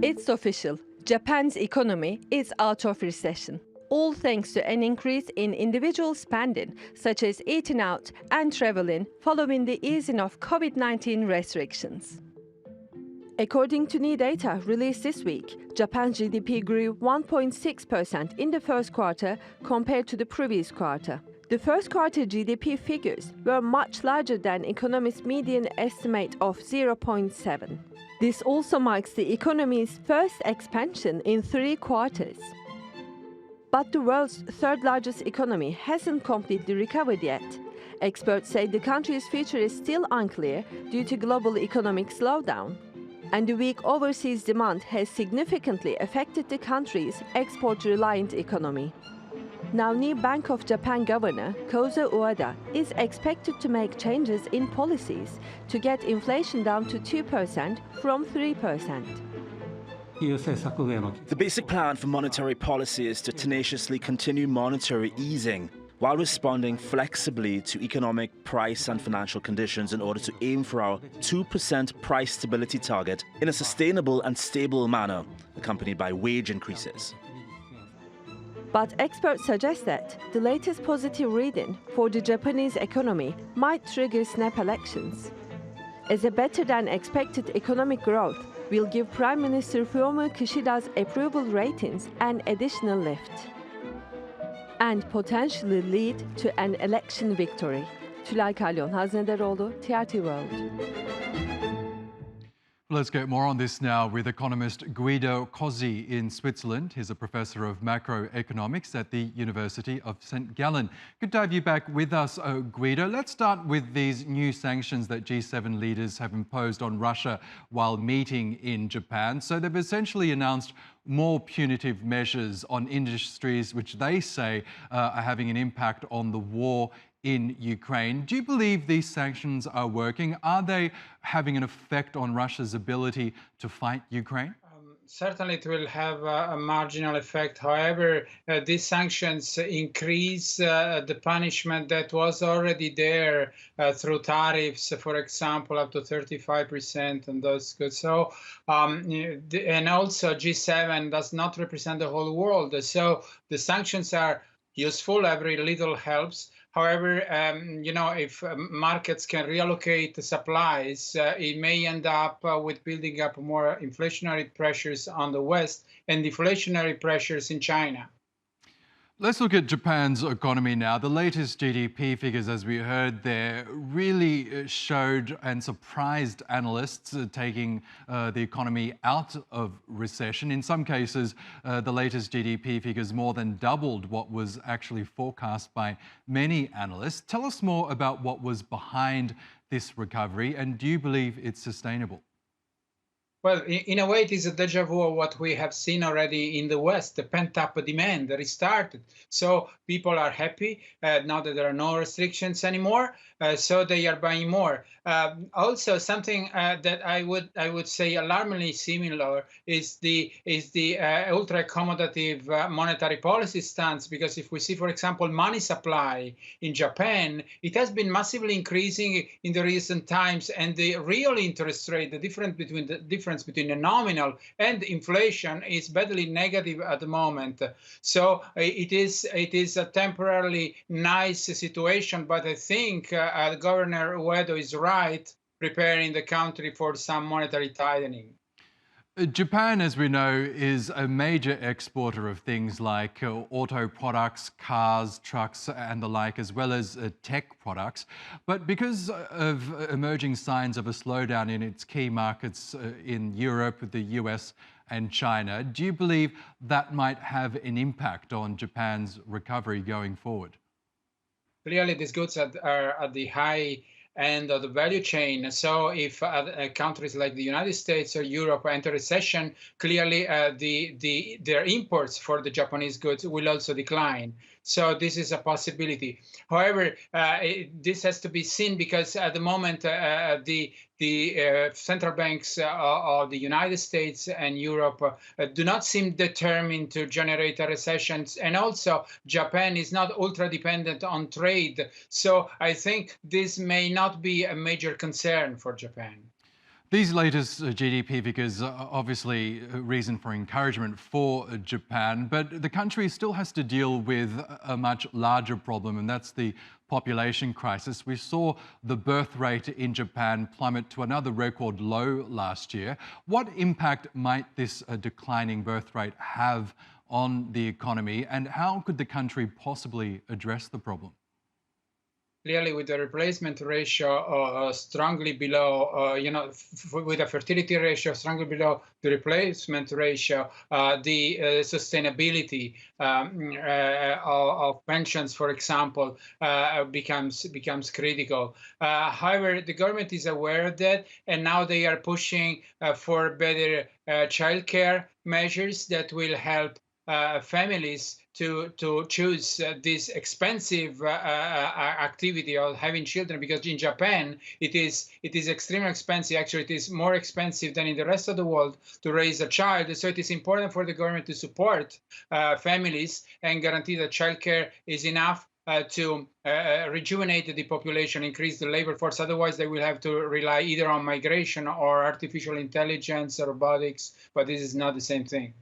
It's official. Japan's economy is out of recession, all thanks to an increase in individual spending, such as eating out and traveling, following the easing of COVID-19 restrictions. According to new data released this week, Japan's GDP grew 1.6% in the first quarter compared to the previous quarter. The first quarter GDP figures were much larger than economists' median estimate of 0.7. This also marks the economy's first expansion in 3 quarters. But the world's third largest economy hasn't completely recovered yet. Experts say the country's future is still unclear due to global economic slowdown. And the weak overseas demand has significantly affected the country's export-reliant economy. Now, new Bank of Japan Governor Kozo Ueda is expected to make changes in policies to get inflation down to 2% from 3%. The basic plan for monetary policy is to tenaciously continue monetary easing while responding flexibly to economic, price and financial conditions in order to aim for our 2% price stability target in a sustainable and stable manner, accompanied by wage increases. But experts suggest that the latest positive reading for the Japanese economy might trigger snap elections, as a better-than-expected economic growth will give Prime Minister Fumio Kishida's approval ratings an additional lift and potentially lead to an election victory. Tulay Kalyon Haznedaroglu, TRT World. Let's get more on this now with economist Guido Cozzi in Switzerland. He's a professor of macroeconomics at the University of St. Gallen. Good to have you back with us, Guido. Let's start with these new sanctions that G7 leaders have imposed on Russia while meeting in Japan. So they've essentially announced more punitive measures on industries which they say are having an impact on the war in Ukraine. Do you believe these sanctions are working? Are they having an effect on Russia's ability to fight Ukraine? Certainly it will have a marginal effect. However, these sanctions increase the punishment that was already there through tariffs, for example, up to 35% on those goods. So, and also G7 does not represent the whole world. So the sanctions are useful, every little helps. However, if markets can reallocate the supplies, it may end up with building up more inflationary pressures on the West and deflationary pressures in China. Let's look at Japan's economy now. The latest GDP figures, as we heard there, really showed and surprised analysts taking the economy out of recession. In some cases, the latest GDP figures more than doubled what was actually forecast by many analysts. Tell us more about what was behind this recovery, and do you believe it's sustainable? Well, in a way, it is a deja vu of what we have seen already in the West, the pent-up demand that restarted. So people are happy now that there are no restrictions anymore, so they are buying more. Also, something that I would say alarmingly similar is the ultra-accommodative monetary policy stance. Because if we see, for example, money supply in Japan, it has been massively increasing in the recent times, and the real interest rate, the difference between the nominal and inflation, is badly negative at the moment. So it is a temporarily nice situation, but I think Governor Ueda is right, preparing the country for some monetary tightening. Japan, as we know, is a major exporter of things like auto products, cars, trucks and the like, as well as tech products. But because of emerging signs of a slowdown in its key markets in Europe, the US and China, do you believe that might have an impact on Japan's recovery going forward? Clearly, these goods are at the high end of the value chain. So if countries like the United States or Europe enter recession, clearly their imports for the Japanese goods will also decline. So this is a possibility. However, this has to be seen because at the moment the central banks of the United States and Europe do not seem determined to generate a recession. And also Japan is not ultra dependent on trade. So I think this may not be a major concern for Japan. These latest GDP figures are obviously a reason for encouragement for Japan, but the country still has to deal with a much larger problem, and that's the population crisis. We saw the birth rate in Japan plummet to another record low last year. What impact might this declining birth rate have on the economy, and how could the country possibly address the problem? Clearly, with the replacement ratio strongly below, with a fertility ratio strongly below the replacement ratio, the sustainability of pensions, for example, becomes critical. However, the government is aware of that, and now they are pushing for better childcare measures that will help families to choose this expensive activity of having children, because in Japan it is extremely expensive. Actually, it is more expensive than in the rest of the world to raise a child. So it is important for the government to support families and guarantee that childcare is enough to rejuvenate the population, increase the labor force. Otherwise, they will have to rely either on migration or artificial intelligence or robotics. But this is not the same thing.